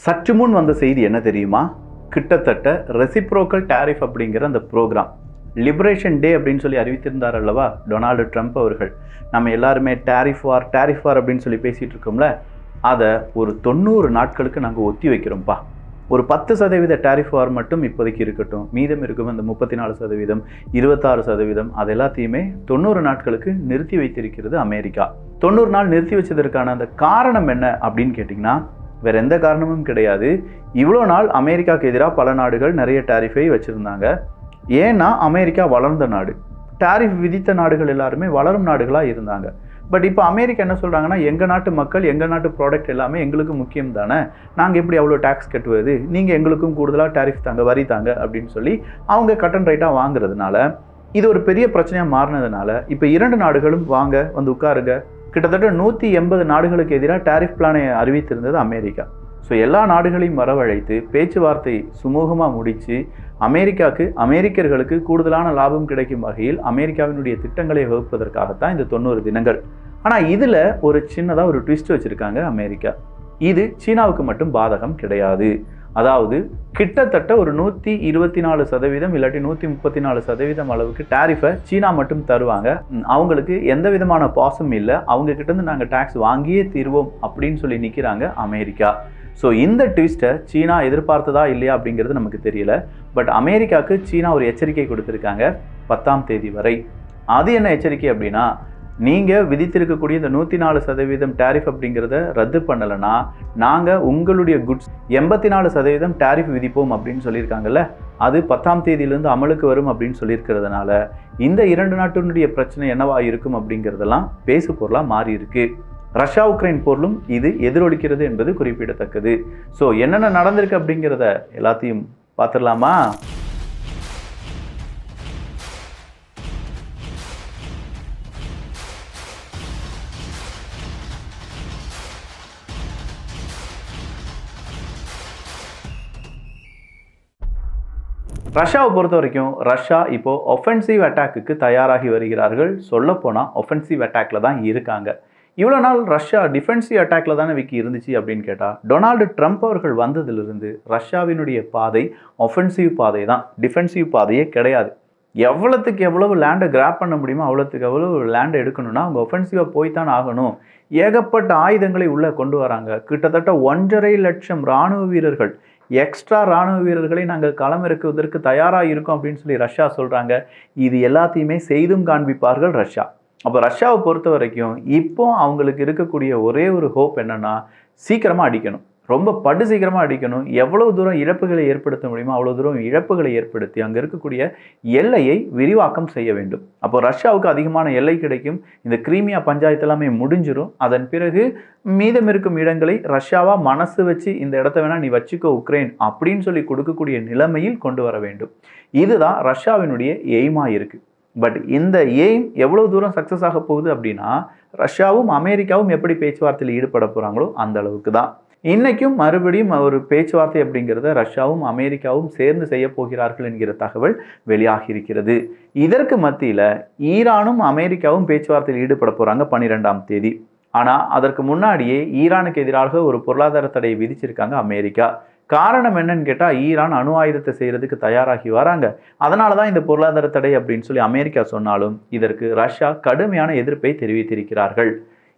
சற்று முன் வந்த செய்தி என்ன தெரியுமா? கிட்டத்தட்ட ரெசிப்ரோக்கல் டேரிஃப் அப்படிங்கிற அந்த ப்ரோக்ராம் லிபரேஷன் டே அப்படின்னு சொல்லி அறிவித்திருந்தார் அல்லவா டொனால்டு ட்ரம்ப் அவர்கள். நம்ம எல்லாருமே டேரிஃப் வார் அப்படின்னு சொல்லி பேசிகிட்டு இருக்கோம்ல, அதை ஒரு 90 நாட்களுக்கு நாங்கள் ஒத்தி வைக்கிறோம்ப்பா. ஒரு 10% டேரிஃப் வார் மட்டும் இப்போதைக்கு இருக்கட்டும், மீதம் இருக்கும் அந்த 34%, 26% அது எல்லாத்தையுமே 90 நாட்களுக்கு நிறுத்தி வைத்திருக்கிறது அமெரிக்கா. 90 நாள் நிறுத்தி வச்சதற்கான அந்த காரணம் என்ன அப்படின்னு கேட்டிங்கன்னா, வேற எந்த காரணமும் கிடையாது. இவ்வளோ நாள் அமெரிக்காவுக்கு எதிராக பல நாடுகள் நிறைய டேரிஃபை வச்சுருந்தாங்க. ஏன்னா அமெரிக்கா வளர்ந்த நாடு, டேரிஃப் விதித்த நாடுகள் எல்லாருமே வளரும் நாடுகளாக இருந்தாங்க. பட் இப்போ அமெரிக்கா என்ன சொல்கிறாங்கன்னா, எங்கள் நாட்டு மக்கள், எங்கள் நாட்டு ப்ராடக்ட் எல்லாமே எங்களுக்கு முக்கியம் தானே, நாங்கள் எப்படி அவ்வளோ டேக்ஸ் கட்டுவது, நீங்கள் எங்களுக்கும் கூடுதலாக டேரிஃப் தாங்க, வரி தாங்க அப்படின்னு சொல்லி அவங்க கட் அண்ட் ரைட்டாக வாங்குறதுனால இது ஒரு பெரிய பிரச்சனையாக மாறினதுனால இப்போ 2 நாடுகளும் வாங்க வந்து உட்காருங்க, கிட்டத்தட்ட 180 நாடுகளுக்கு எதிராக டேரிஃப் பிளானை அறிவித்திருந்தது அமெரிக்கா. ஸோ எல்லா நாடுகளையும் வரவழைத்து பேச்சுவார்த்தை சுமூகமாக முடித்து அமெரிக்கர்களுக்கு கூடுதலான லாபம் கிடைக்கும் வகையில் அமெரிக்காவினுடைய திட்டங்களை வகுப்பதற்காகத்தான் இந்த 90 தினங்கள். ஆனால் இதில் ஒரு சின்னதாக ஒரு ட்விஸ்ட் வச்சுருக்காங்க அமெரிக்கா. இது சீனாவுக்கு மட்டும் பாதகம் கிடையாது. அதாவது கிட்டத்தட்ட ஒரு 124% இல்லாட்டி 134% அளவுக்கு டேரிஃபை சீனா மட்டும் தருவாங்க. அவங்களுக்கு எந்த விதமான பாசமும் இல்லை, அவங்க கிட்டேருந்து நாங்கள் டேக்ஸ் வாங்கியே தீர்வோம் அப்படின்னு சொல்லி நிற்கிறாங்க அமெரிக்கா. ஸோ இந்த ட்விஸ்ட்டை சீனா எதிர்பார்த்ததா இல்லையா அப்படிங்கிறது நமக்கு தெரியல. பட் அமெரிக்காவுக்கு சீனா ஒரு எச்சரிக்கை கொடுத்துருக்காங்க 10ஆம் தேதி வரை. அது என்ன எச்சரிக்கை அப்படின்னா, நீங்கள் விதித்திருக்கக்கூடிய இந்த 104% டேரிஃப் அப்படிங்கிறத ரத்து பண்ணலைன்னா நாங்கள் உங்களுடைய குட்ஸ் 84% டேரிஃப் விதிப்போம் அப்படின்னு சொல்லியிருக்காங்கல்ல, அது 10ஆம் தேதியிலேருந்து அமலுக்கு வரும் அப்படின்னு சொல்லியிருக்கிறதுனால இந்த 2 நாட்டினுடைய பிரச்சனை என்னவா இருக்கும் அப்படிங்கிறதெல்லாம் பேசு பொருளாக மாறி இருக்கு. ரஷ்யா உக்ரைன் போரிலும் இது எதிரொலிக்கிறது என்பது குறிப்பிடத்தக்கது. ஸோ என்னென்ன நடந்திருக்கு அப்படிங்கிறத எல்லாத்தையும் பார்த்துடலாமா? ரஷ்யாவை பொறுத்த வரைக்கும் ரஷ்யா இப்போ ஒஃபென்சிவ் அட்டாக்கு தயாராகி வருகிறார்கள். சொல்லப்போனால் ஒஃபென்சிவ் அட்டாக்ல தான் இருக்காங்க. இவ்வளோ நாள் ரஷ்யா டிஃபென்சிவ் அட்டாக்ல தானே இருந்துச்சு அப்படின்னு கேட்டால், டொனால்டு ட்ரம்ப் அவர்கள் வந்ததிலிருந்து ரஷ்யாவினுடைய பாதை ஒஃபென்சிவ் பாதை தான், டிஃபென்சிவ் பாதையே கிடையாது. எவ்வளோத்துக்கு எவ்வளவு லேண்டை கிராப் பண்ண முடியுமோ அவ்வளோத்துக்கு எவ்வளவு லேண்டை எடுக்கணும்னா அவங்க ஒஃபென்சிவாக போய்த்தான் ஆகணும். ஏகப்பட்ட ஆயுதங்களை உள்ளே கொண்டு வராங்க. கிட்டத்தட்ட 1.5 லட்சம் இராணுவ வீரர்கள், எக்ஸ்ட்ரா இராணுவ வீரர்களை நாங்கள் களமிறக்குவதற்கு தயாராக இருக்கோம் அப்படின்னு சொல்லி ரஷ்யா சொல்கிறாங்க. இது எல்லாத்தையுமே செய்தும் காண்பிப்பார்கள் ரஷ்யா. அப்போ ரஷ்யாவை பொறுத்த வரைக்கும் இப்போ அவங்களுக்கு இருக்கக்கூடிய ஒரே ஒரு ஹோப் என்னென்னா, சீக்கிரமாக அடிக்கணும், ரொம்ப சீக்கிரமாக அடிக்கணும். எவ்வளோ தூரம் இழப்புகளை ஏற்படுத்த முடியுமோ அவ்வளோ தூரம் இழப்புகளை ஏற்படுத்தி அங்கே இருக்கக்கூடிய எல்லையை விரிவாக்கம் செய்ய வேண்டும். அப்போ ரஷ்யாவுக்கு அதிகமான எல்லை கிடைக்கும். இந்த கிரீமியா பஞ்சாயத்து எல்லாமே முடிஞ்சிடும். அதன் பிறகு மீதம் இருக்கும் இடங்களை ரஷ்யாவாக மனசு வச்சு இந்த இடத்த வேணால் நீ வச்சுக்கோ உக்ரைன் அப்படின்னு சொல்லி கொடுக்கக்கூடிய நிலைமையில் கொண்டு வர வேண்டும். இதுதான் ரஷ்யாவினுடைய எய்மாக இருக்குது. பட் இந்த எய்ம் எவ்வளோ தூரம் சக்ஸஸ் ஆக போகுது அப்படின்னா, ரஷ்யாவும் அமெரிக்காவும் எப்படி பேச்சுவார்த்தையில் ஈடுபட போகிறாங்களோ அந்த அளவுக்கு தான். இன்றைக்கும் மறுபடியும் ஒரு பேச்சுவார்த்தை அப்படிங்கிறத ரஷ்யாவும் அமெரிக்காவும் சேர்ந்து செய்ய போகிறார்கள் என்கிற தகவல் வெளியாகி இருக்கிறது. இதற்கு மத்தியில் ஈரானும் அமெரிக்காவும் பேச்சுவார்த்தையில் ஈடுபட போகிறாங்க 12ஆம் தேதி. ஆனால் அதற்கு முன்னாடியே ஈரானுக்கு எதிராக ஒரு பொருளாதார தடையை விதிச்சிருக்காங்க அமெரிக்கா. காரணம் என்னன்னு கேட்டால், ஈரான் அணு ஆயுதத்தை செய்கிறதுக்கு தயாராகி வராங்க. அதனால தான் இந்த பொருளாதார தடை அப்படின்னு சொல்லி அமெரிக்கா சொன்னாலும் இதற்கு ரஷ்யா கடுமையான எதிர்ப்பை தெரிவித்திருக்கிறார்கள்.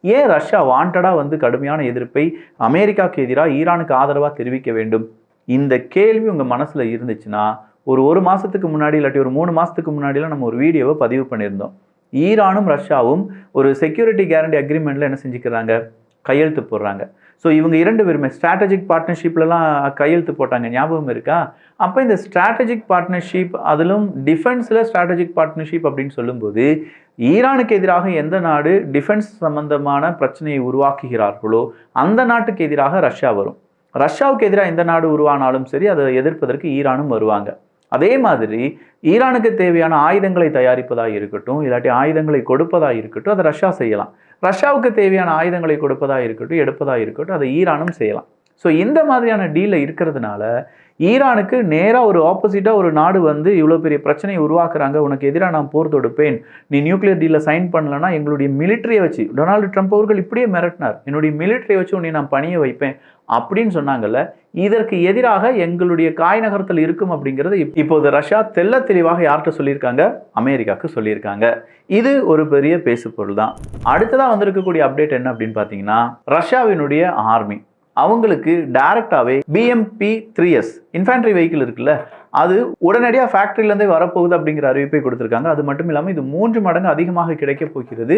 ஏன் ரஷ்யா வாண்டடாக கடுமையான எதிர்ப்பை அமெரிக்காவுக்கு எதிராக ஈரானுக்கு ஆதரவாக தெரிவிக்க வேண்டும்? இந்த கேள்வி உங்கள் மனசில் இருந்துச்சுன்னா, ஒரு மாதத்துக்கு முன்னாடி இல்லாட்டி ஒரு 3 மாதத்துக்கு முன்னாடிலாம் நம்ம ஒரு வீடியோவை பதிவு பண்ணியிருந்தோம். ஈரானும் ரஷ்யாவும் ஒரு செக்யூரிட்டி கேரண்டி அக்ரிமெண்ட்டில் என்ன செஞ்சுக்கிறாங்க, கையெழுத்து போடுறாங்க. ஸோ இவங்க 2 பேருமே ஸ்ட்ராட்டஜிக் பார்ட்னர்ஷிப்லலாம் கையெழுத்து போட்டாங்க, ஞாபகம் இருக்கா? அப்போ இந்த ஸ்ட்ராட்டஜிக் பார்ட்னர்ஷிப், அதிலும் டிஃபென்ஸில் ஸ்ட்ராட்டஜிக் பார்ட்னர்ஷிப் அப்படின்னு சொல்லும்போது, ஈரானுக்கு எதிராக எந்த நாடு டிஃபென்ஸ் சம்பந்தமான பிரச்சனையை உருவாக்குகிறார்களோ அந்த நாட்டுக்கு எதிராக ரஷ்யா வரும். ரஷ்யாவுக்கு எதிராக எந்த நாடு உருவானாலும் சரி, அதை எதிர்ப்பதற்கு ஈரானும் வருவாங்க. அதே மாதிரி ஈரானுக்கு தேவையான ஆயுதங்களை தயாரிப்பதாக இருக்கட்டும், இல்லாட்டி ஆயுதங்களை கொடுப்பதாக இருக்கட்டும், அதை ரஷ்யா செய்யலாம். ரஷ்யாவுக்கு தேவையான ஆயுதங்களை கொடுப்பதாக இருக்கட்டும், எடுப்பதாக இருக்கட்டும், அதை ஈரானும் செய்யலாம். ஸோ இந்த மாதிரியான டீலில் இருக்கிறதுனால ஈரானுக்கு நேராக ஒரு ஆப்போசிட்டாக ஒரு நாடு வந்து இவ்வளோ பெரிய பிரச்சனையை உருவாக்குறாங்க, உனக்கு எதிராக நான் போர் தொடுப்பேன், நீ நியூக்ளியர் டீலில் சைன் பண்ணலன்னா எங்களுடைய மிலிட்ரியை வச்சு, டொனால்டு ட்ரம்ப் அவர்கள் இப்படியே மிரட்டினார், என்னுடைய மிலிட்ரியை வச்சு உன்னை நான் பணிய வைப்பேன் அப்படின்னு சொன்னாங்கல்ல. இதற்கு எதிராக எங்களுடைய காய் நகரத்தில் இருக்கும் அப்படிங்கிறது இப்போது ரஷ்யா தெல்ல தெளிவாக யார்கிட்ட சொல்லியிருக்காங்க? அமெரிக்காவுக்கு சொல்லியிருக்காங்க. இது ஒரு பெரிய பேசு பொருள் தான். அடுத்ததாக வந்திருக்கக்கூடிய அப்டேட் என்ன அப்படின்னு பார்த்தீங்கன்னா, ரஷ்யாவினுடைய ஆர்மி அவங்களுக்கு டைரக்டாகவே BMP-3S இன்ஃபேண்ட்ரி வெஹிக்கிள் இருக்குல்ல, அது உடனடியாக ஃபேக்ட்ரியிலேருந்தே வரப்போகுது அப்படிங்கிற அறிவிப்பை கொடுத்துருக்காங்க. அது மட்டும் இல்லாமல் இது 3 மடங்கு அதிகமாக கிடைக்க போகிறது.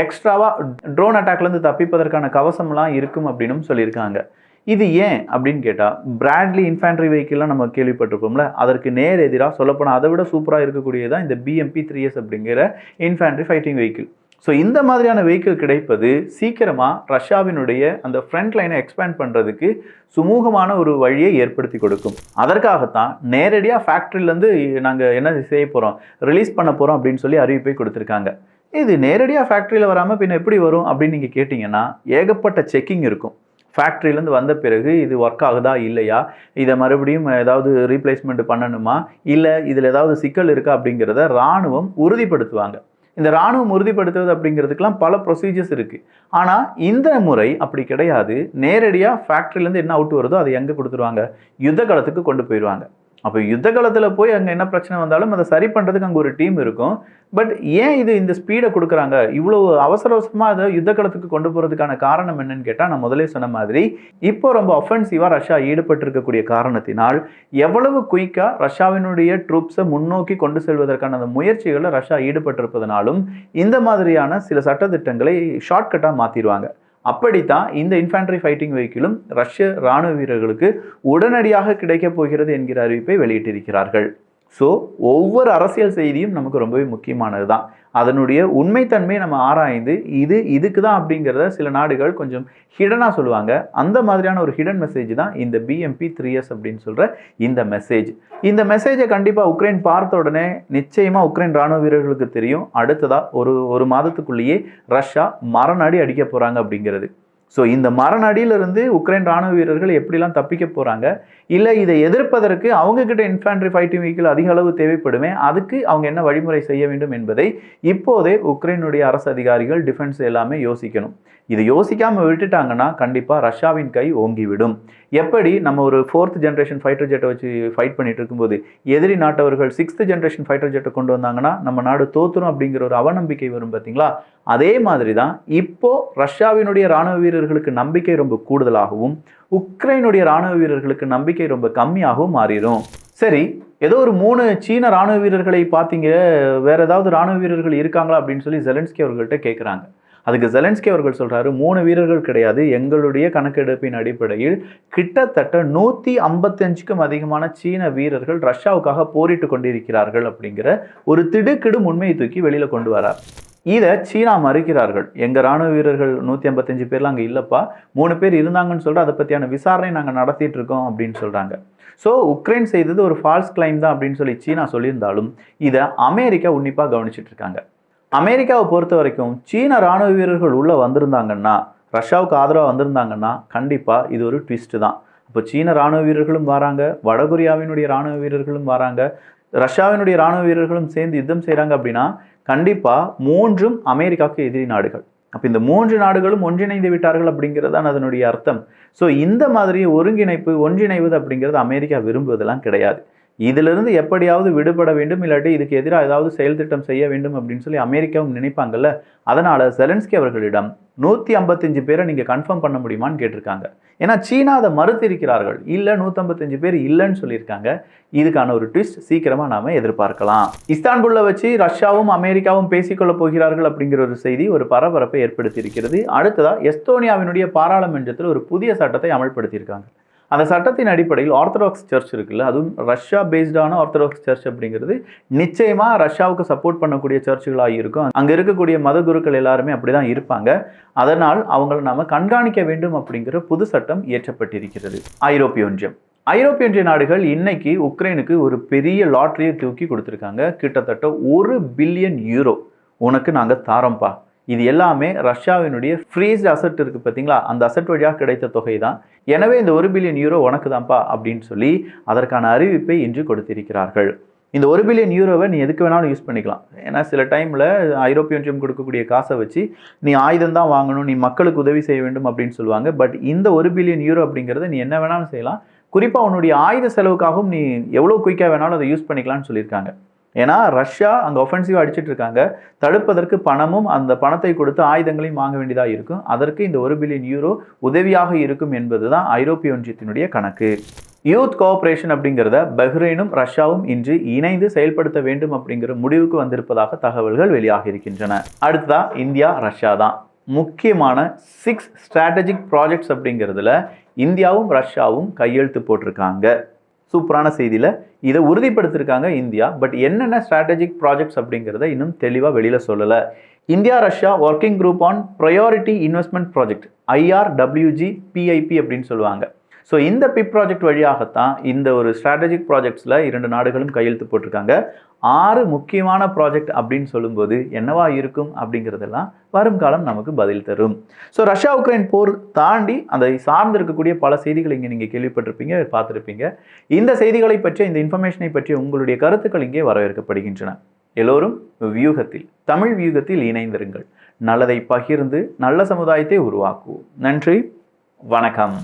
எக்ஸ்ட்ராவாக ட்ரோன் அட்டாக்லேருந்து தப்பிப்பதற்கான கவசம்லாம் இருக்கும் அப்படின்னு சொல்லியிருக்காங்க. இது ஏன் அப்படின்னு கேட்டால், பிராட்லி இன்ஃபேண்ட்ரி வெஹிக்கிள்லாம் நம்ம கேள்விப்பட்டிருப்போம்ல, அதற்கு நேர் எதிராக சொல்லப்போனால் அதை விட சூப்பராக இருக்கக்கூடியதான் இந்த BMP-3S அப்படிங்கிற இன்ஃபேண்ட்ரி ஃபைட்டிங் வெஹிக்கிள். ஸோ இந்த மாதிரியான வெஹிக்கிள் கிடைப்பது சீக்கிரமாக ரஷ்யாவினுடைய அந்த ஃப்ரண்ட் லைனை எக்ஸ்பேண்ட் பண்ணுறதுக்கு சுமூகமான ஒரு வழியை ஏற்படுத்தி கொடுக்கும். அதற்காகத்தான் நேரடியாக ஃபேக்ட்ரியிலேருந்து நாங்கள் என்ன செய்ய போகிறோம், ரிலீஸ் பண்ண போகிறோம் அப்படின்னு சொல்லி அறிவிப்பை கொடுத்துருக்காங்க. இது நேரடியாக ஃபேக்ட்ரியில் வராமல் பின்ன எப்படி வரும் அப்படின்னு நீங்கள் கேட்டிங்கன்னா, ஏகப்பட்ட செக்கிங் இருக்கும். ஃபேக்ட்ரியிலேருந்து வந்த பிறகு இது ஒர்க் ஆகுதா இல்லையா, இதை மறுபடியும் ஏதாவது ரீப்ளேஸ்மெண்ட் பண்ணணுமா, இல்லை இதில் ஏதாவது சிக்கல் இருக்கா அப்படிங்கிறத இராணுவம் உறுதிப்படுத்துவாங்க. இந்த இராணுவம் உறுதிப்படுத்துவது அப்படிங்கிறதுக்கெல்லாம் பல ப்ரொசீஜர்ஸ் இருக்குது. ஆனால் இந்த முறை அப்படி கிடையாது. நேரடியாக ஃபேக்ட்ரியிலேருந்து என்ன அவுட் வருதோ அதை எங்கே கொடுத்துருவாங்க? யுத்த காலத்துக்கு கொண்டு போயிடுவாங்க. அப்போ யுத்த காலத்தில் போய் அங்கே என்ன பிரச்சனை வந்தாலும் அதை சரி பண்ணுறதுக்கு அங்கே ஒரு டீம் இருக்கும். பட் ஏன் இது இந்த ஸ்பீடை கொடுக்குறாங்க, இவ்வளோ அவசர அவசரமாக அதை யுத்த காலத்துக்கு கொண்டு போகிறதுக்கான காரணம் என்னன்னு கேட்டால், நான் முதலே சொன்ன மாதிரி இப்போ ரொம்ப ஒஃபென்சிவாக ரஷ்யா ஈடுபட்டிருக்கக்கூடிய காரணத்தினால் எவ்வளவு குயிக்காக ரஷ்யாவினுடைய ட்ரூப்ஸை முன்னோக்கி கொண்டு செல்வதற்கான அந்த முயற்சிகளில் ரஷ்யா ஈடுபட்டிருப்பதனாலும் இந்த மாதிரியான சில சட்டத்திட்டங்களை ஷார்ட்கட்டாக மாற்றிடுவாங்க. அப்படித்தான் இந்த இன்ஃபேண்ட்ரி ஃபைட்டிங் வெஹிக்கிளும் ரஷ்ய இராணுவ வீரர்களுக்கு உடனடியாக கிடைக்கப் போகிறது என்கிற அறிவிப்பை வெளியிட்டிருக்கிறார்கள். ஸோ ஒவ்வொரு அரசியல் செய்தியும் நமக்கு ரொம்பவே முக்கியமானது தான். அதனுடைய உண்மைத்தன்மையை நம்ம ஆராய்ந்து இதுக்கு தான் அப்படிங்கிறத சில நாடுகள் கொஞ்சம் ஹிடனாக சொல்லுவாங்க. அந்த மாதிரியான ஒரு ஹிடன் மெசேஜ் தான் இந்த BMP-3S அப்படின்னு சொல்கிற இந்த மெசேஜ். இந்த மெசேஜை கண்டிப்பாக உக்ரைன் பார்த்த உடனே நிச்சயமாக உக்ரைன் இராணுவ வீரர்களுக்கு தெரியும், அடுத்ததாக ஒரு மாதத்துக்குள்ளேயே ரஷ்யா மரணடி அடிக்க போகிறாங்க அப்படிங்கிறது. ஸோ இந்த மரணடியிலிருந்து உக்ரைன் இராணுவ வீரர்கள் எப்படிலாம் தப்பிக்க போகிறாங்க, இல்லை இதை எதிர்ப்பதற்கு அவங்கக்கிட்ட இன்ஃபேண்ட்ரி ஃபைட்டிங் வெஹிக்கிள் அதிக அளவு தேவைப்படுமே, அதுக்கு அவங்க என்ன வழிமுறை செய்ய வேண்டும் என்பதை இப்போதே உக்ரைனுடைய அரசு அதிகாரிகள், டிஃபென்ஸ் எல்லாமே யோசிக்கணும். இதை யோசிக்காமல் விட்டுட்டாங்கன்னா கண்டிப்பாக ரஷ்யாவின் கை ஓங்கிவிடும். எப்படி நம்ம ஒரு 4th ஜென்ரேஷன் ஃபைட்டர் ஜெட்டை வச்சு ஃபைட் பண்ணிட்டு இருக்கும்போது எதிரி நாட்டவர்கள் 6th ஜென்ரேஷன் ஃபைட்டர் ஜெட்டை கொண்டு வந்தாங்கன்னா நம்ம நாடு தோத்துரும் அப்படிங்கிற ஒரு அவநம்பிக்கை வரும் பார்த்தீங்களா, அதே மாதிரி தான் இப்போ ரஷ்யாவினுடைய இராணுவ வீரர்களுக்கு நம்பிக்கை ரொம்ப கூடுதலாகவும் உக்ரைனுடைய இராணுவ வீரர்களுக்கு நம்பிக்கை ரொம்ப கம்மியாகவும் மாறிடும். சரி, ஏதோ ஒரு 3 சீன இராணுவ வீரர்களை பார்த்தீங்க, வேற ஏதாவது இராணுவ வீரர்கள் இருக்காங்களா அப்படின்னு சொல்லி ஜெலன்ஸ்கி அவர்கள்ட்ட கேட்குறாங்க. அதுக்கு ஜெலன்ஸ்கி அவர்கள் சொல்கிறாரு, 3 வீரர்கள் கிடையாது, எங்களுடைய கணக்கெடுப்பின் அடிப்படையில் கிட்டத்தட்ட 155க்கும் அதிகமான சீன வீரர்கள் ரஷ்யாவுக்காக போரிட்டு கொண்டிருக்கிறார்கள் அப்படிங்கிற ஒரு திடுக்கிடு உண்மையை தூக்கி வெளியில் கொண்டு வரார். இதை சீனா மறுக்கிறார்கள். எங்கள் இராணுவ வீரர்கள் 155 பேர்லாம் அங்கே இல்லைப்பா, 3 பேர் இருந்தாங்கன்னு சொல்லிட்டு அதை பற்றியான விசாரணை நாங்கள் நடத்திட்டு இருக்கோம் அப்படின்னு சொல்கிறாங்க. ஸோ உக்ரைன் செய்தது ஒரு ஃபால்ஸ் கிளைம் தான் அப்படின்னு சொல்லி சீனா சொல்லியிருந்தாலும் இதை அமெரிக்கா உன்னிப்பாக கவனிச்சிட்டு இருக்காங்க. அமெரிக்காவை பொறுத்த வரைக்கும் சீன இராணுவ வீரர்கள் உள்ளே வந்திருந்தாங்கன்னா, ரஷ்யாவுக்கு ஆதரவாக வந்திருந்தாங்கன்னா கண்டிப்பாக இது ஒரு ட்விஸ்ட்டு தான். இப்போ சீன இராணுவ வீரர்களும் வராங்க, வடகொரியாவினுடைய இராணுவ வீரர்களும் வராங்க, ரஷ்யாவினுடைய இராணுவ வீரர்களும் சேர்ந்து யுத்தம் செய்கிறாங்க அப்படின்னா கண்டிப்பாக 3ம் அமெரிக்காவுக்கு எதிரி நாடுகள். அப்போ இந்த 3 நாடுகளும் ஒன்றிணைந்து விட்டார்கள் அப்படிங்கிறது தான் அதனுடைய அர்த்தம். ஸோ இந்த மாதிரி ஒன்றிணைவது அப்படிங்கிறது அமெரிக்கா விரும்புவதெல்லாம் கிடையாது. இதிலிருந்து எப்படியாவது விடுபட வேண்டும், இல்லாட்டி இதுக்கு எதிராக ஏதாவது செயல் திட்டம் செய்ய வேண்டும் அப்படின்னு சொல்லி அமெரிக்காவும் நினைப்பாங்கல்ல. அதனால ஜெலன்ஸ்கி அவர்களிடம் 155 பேரை நீங்கள் கன்ஃபார்ம் பண்ண முடியுமான்னு கேட்டிருக்காங்க. ஏன்னா சீனா அதை மறுத்திருக்கிறார்கள், இல்லை 155 பேர் இல்லைன்னு சொல்லியிருக்காங்க. இதுக்கான ஒரு ட்விஸ்ட் சீக்கிரமாக நாம் எதிர்பார்க்கலாம். இஸ்தான்புல்ல வச்சு ரஷ்யாவும் அமெரிக்காவும் பேசிக்கொள்ள போகிறார்கள் அப்படிங்கிற ஒரு செய்தி ஒரு பரபரப்பை ஏற்படுத்தியிருக்கிறது. அடுத்ததாக எஸ்தோனியாவினுடைய பாராளுமன்றத்தில் ஒரு புதிய சட்டத்தை அமல்படுத்தியிருக்காங்க. அந்த சட்டத்தின் அடிப்படையில் ஆர்த்தடாக்ஸ் சர்ச் இருக்குல்ல, அதுவும் ரஷ்யா பேஸ்டான ஆர்த்தடாக்ஸ் சர்ச் அப்படிங்கிறது நிச்சயமாக ரஷ்யாவுக்கு சப்போர்ட் பண்ணக்கூடிய சர்ச்சுகளாக இருக்கும். அங்கே இருக்கக்கூடிய மத குருக்கள் எல்லாருமே அப்படி தான் இருப்பாங்க. அதனால் அவங்களை நாம் கண்காணிக்க வேண்டும் அப்படிங்கிற புது சட்டம் இயற்றப்பட்டிருக்கிறது. ஐரோப்பிய ஒன்றிய நாடுகள் இன்னைக்கு உக்ரைனுக்கு ஒரு பெரிய லாட்டரியை தூக்கி கொடுத்துருக்காங்க. கிட்டத்தட்ட 1 பில்லியன் யூரோ உனக்கு நாங்கள் தாரோம்ப்பா, இது எல்லாமே ரஷ்யாவினுடைய ஃப்ரீஸ்ட் அசெட் இருக்குது பார்த்தீங்களா, அந்த அசெட் வழியாக கிடைத்த தொகை தான். எனவே இந்த 1 பில்லியன் யூரோ உனக்கு தான்ப்பா அப்படின்னு சொல்லி அதற்கான அறிவிப்பை இன்று கொடுத்திருக்கிறார்கள். இந்த 1 பில்லியன் யூரோவை நீ எதுக்கு வேணாலும் யூஸ் பண்ணிக்கலாம். ஏன்னா சில டைமில் ஐரோப்பிய ஒன்றியம் கொடுக்கக்கூடிய காசை வச்சு நீ ஆயுதம் தான் வாங்கணும், நீ மக்களுக்கு உதவி செய்ய வேண்டும் அப்படின்னு சொல்லுவாங்க. பட் இந்த 1 பில்லியன் யூரோ அப்படிங்கிறத நீ என்ன வேணாலும் செய்யலாம். குறிப்பாக உன்னுடைய ஆயுத செலவுக்காகவும் நீ எவ்வளோ குயிக்காக வேணாலும் அதை யூஸ் பண்ணிக்கலாம்னு சொல்லியிருக்காங்க. ஏன்னா ரஷ்யா அங்கே ஒஃபென்சிவாக அடிச்சிட்டு இருக்காங்க. தடுப்பதற்கு பணமும் அந்த பணத்தை கொடுத்து ஆயுதங்களையும் வாங்க வேண்டியதாக இருக்கும். அதற்கு இந்த 1 பில்லியன் யூரோ உதவியாக இருக்கும் என்பது தான் ஐரோப்பிய ஒன்றியத்தினுடைய கணக்கு. யூத் கோஆபரேஷன் அப்படிங்கிறத பஹ்ரைனும் ரஷ்யாவும் இன்று இணைந்து செயல்படுத்த வேண்டும் அப்படிங்கிற முடிவுக்கு வந்திருப்பதாக தகவல்கள் வெளியாகி இருக்கின்றன. அடுத்ததா இந்தியா ரஷ்யா தான். முக்கியமான 6 ஸ்ட்ராட்டஜிக் ப்ராஜெக்ட்ஸ் அப்படிங்கிறதுல இந்தியாவும் ரஷ்யாவும் கையெழுத்து போட்டிருக்காங்க. சூப்பரான செய்தியில் இதை உறுதிப்படுத்திருக்காங்க இந்தியா. பட் என்னென்ன ஸ்ட்ராட்டஜிக் ப்ராஜெக்ட்ஸ் அப்படிங்கிறத இன்னும் தெளிவாக வெளியில் சொல்லலை. India Russia working group on priority investment project, IRWG-PIP அப்படின்னு சொல்லுவாங்க. ஸோ இந்த பிப் ப்ராஜெக்ட் வழியாகத்தான் இந்த ஒரு ஸ்ட்ராட்டஜிக் ப்ராஜெக்ட்ஸில் 2 நாடுகளும் கையெழுத்து போட்டிருக்காங்க. 6 முக்கியமான ப்ராஜெக்ட் அப்படின்னு சொல்லும்போது என்னவா இருக்கும் அப்படிங்கிறதெல்லாம் வரும் காலம் நமக்கு பதில் தரும். ஸோ ரஷ்யா உக்ரைன் போர் தாண்டி அதை சார்ந்து இருக்கக்கூடிய பல செய்திகள் இங்கே நீங்கள் கேள்விப்பட்டிருப்பீங்க, பார்த்துருப்பீங்க. இந்த செய்திகளை பற்றி, இந்த இன்ஃபர்மேஷனை பற்றி உங்களுடைய கருத்துக்கள் இங்கே வரவேற்கப்படுகின்றன. எல்லோரும் வியூகத்தில், தமிழ் வியூகத்தில் இணைந்திருங்கள். நல்லதை பகிர்ந்து நல்ல சமுதாயத்தை உருவாக்குவோம். நன்றி, வணக்கம்.